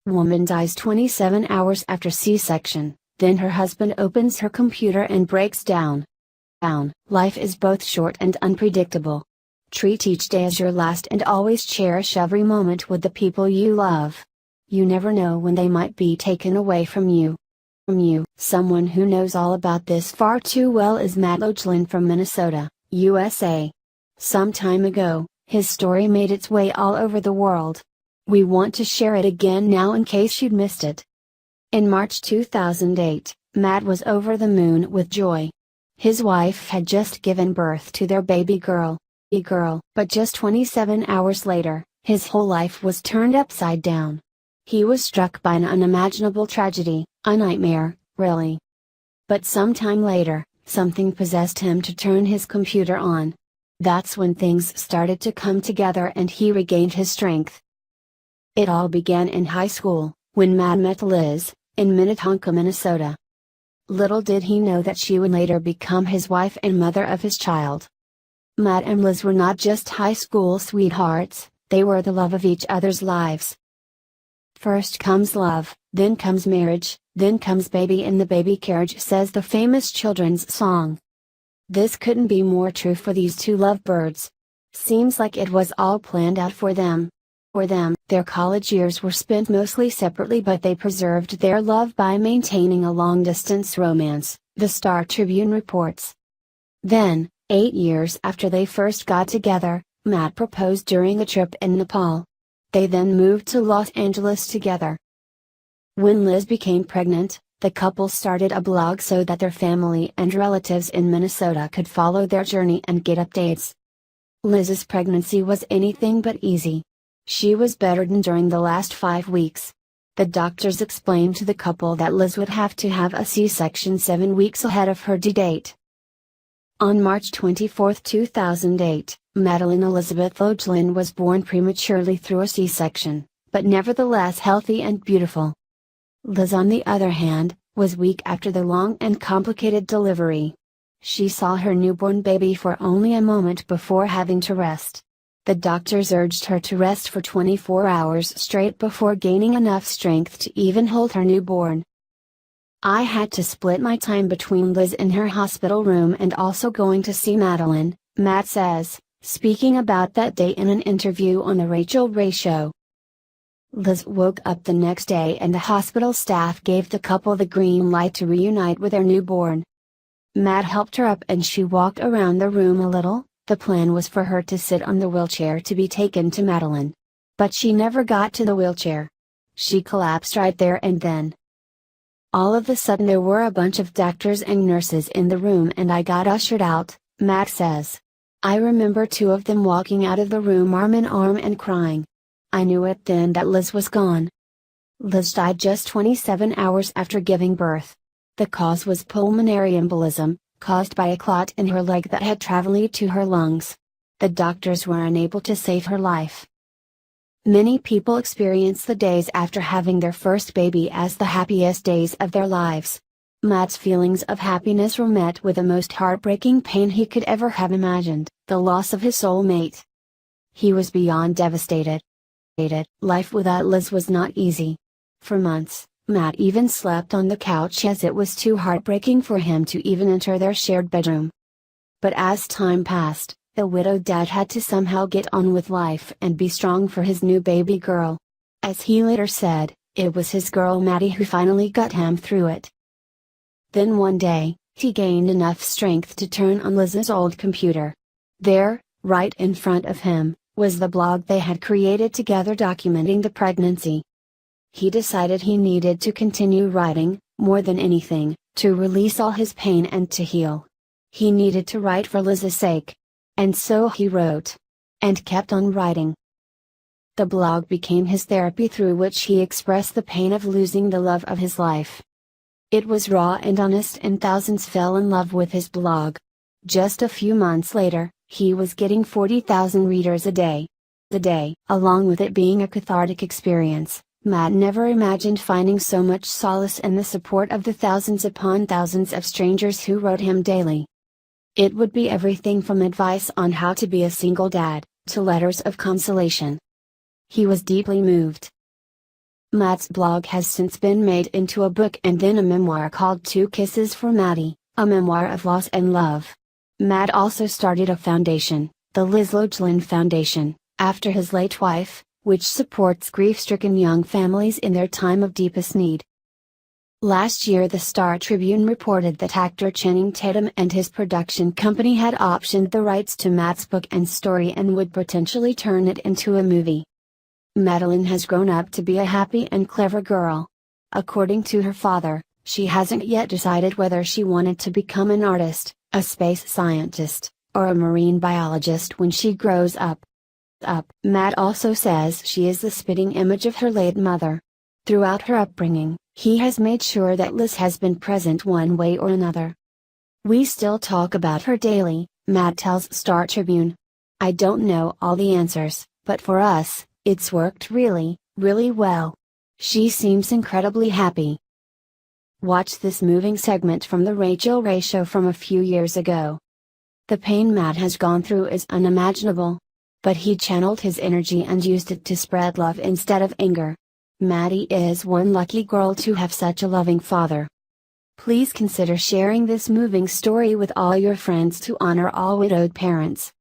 Woman dies 27 hours after C-section, then her husband opens her computer and breaks down. Life is both short and unpredictable. Treat each day as your last and always cherish every moment with the people you love. You never know when they might be taken away from you. Someone who knows all about this far too well is Matt Lochlin from Minnesota, USA. Some time ago, his story made its way all over the world. We want to share it again now in case you'd missed it. In March 2008, Matt was over the moon with joy. His wife had just given birth to their baby girl. But just 27 hours later, his whole life was turned upside down. He was struck by an unimaginable tragedy, a nightmare, really. But sometime later, something possessed him to turn his computer on. That's when things started to come together and he regained his strength. It all began in high school, when Matt met Liz, in Minnetonka, Minnesota. Little did he know that she would later become his wife and mother of his child. Matt and Liz were not just high school sweethearts, they were the love of each other's lives. First comes love, then comes marriage, then comes baby in the baby carriage, says the famous children's song. This couldn't be more true for these two lovebirds. Seems like it was all planned out for them. Their college years were spent mostly separately, but they preserved their love by maintaining a long-distance romance, the Star Tribune reports. Then, 8 years after they first got together, Matt proposed during a trip in Nepal. They then moved to Los Angeles together. When Liz became pregnant, the couple started a blog so that their family and relatives in Minnesota could follow their journey and get updates. Liz's pregnancy was anything but easy. She was bedridden during the last 5 weeks. The doctors explained to the couple that Liz would have to have a C-section 7 weeks ahead of her due date. On March 24, 2008, Madeline Elizabeth Lochlin was born prematurely through a C-section, but nevertheless healthy and beautiful. Liz, on the other hand, was weak after the long and complicated delivery. She saw her newborn baby for only a moment before having to rest. The doctors urged her to rest for 24 hours straight before gaining enough strength to even hold her newborn. I had to split my time between Liz in her hospital room and also going to see Madeline, Matt says, speaking about that day in an interview on The Rachel Ray Show. Liz woke up the next day and the hospital staff gave the couple the green light to reunite with their newborn. Matt helped her up and she walked around the room a little. The plan was for her to sit on the wheelchair to be taken to Madeline. But she never got to the wheelchair. She collapsed right there and then. All of a sudden there were a bunch of doctors and nurses in the room and I got ushered out, Matt says. I remember 2 of them walking out of the room arm in arm and crying. I knew it then that Liz was gone. Liz died just 27 hours after giving birth. The cause was pulmonary embolism, caused by a clot in her leg that had traveled to her lungs. The doctors were unable to save her life. Many people experience the days after having their first baby as the happiest days of their lives. Matt's feelings of happiness were met with the most heartbreaking pain he could ever have imagined, the loss of his soulmate. He was beyond devastated. Life without Liz was not easy. For months, Matt even slept on the couch as it was too heartbreaking for him to even enter their shared bedroom. But as time passed, the widowed dad had to somehow get on with life and be strong for his new baby girl. As he later said, it was his girl Maddie who finally got him through it. Then one day, he gained enough strength to turn on Liz's old computer. There, right in front of him, was the blog they had created together documenting the pregnancy. He decided he needed to continue writing, more than anything, to release all his pain and to heal. He needed to write for Liz's sake. And so he wrote. And kept on writing. The blog became his therapy through which he expressed the pain of losing the love of his life. It was raw and honest and thousands fell in love with his blog. Just a few months later, he was getting 40,000 readers a day. Along with it being a cathartic experience, Matt never imagined finding so much solace in the support of the thousands upon thousands of strangers who wrote him daily. It would be everything from advice on how to be a single dad, to letters of consolation. He was deeply moved. Matt's blog has since been made into a book and then a memoir called Two Kisses for Maddie, a memoir of loss and love. Matt also started a foundation, the Liz Logelin Foundation, after his late wife, which supports grief-stricken young families in their time of deepest need. Last year the Star Tribune reported that actor Channing Tatum and his production company had optioned the rights to Matt's book and story and would potentially turn it into a movie. Madeline has grown up to be a happy and clever girl. According to her father, she hasn't yet decided whether she wanted to become an artist, a space scientist, or a marine biologist when she grows up. Matt also says she is the spitting image of her late mother. Throughout her upbringing, he has made sure that Liz has been present one way or another. "We still talk about her daily," Matt tells Star Tribune. "I don't know all the answers, but for us, it's worked really, really well. She seems incredibly happy." Watch this moving segment from The Rachel Ray Show from a few years ago. The pain Matt has gone through is unimaginable. But he channeled his energy and used it to spread love instead of anger. Maddie is one lucky girl to have such a loving father. Please consider sharing this moving story with all your friends to honor all widowed parents.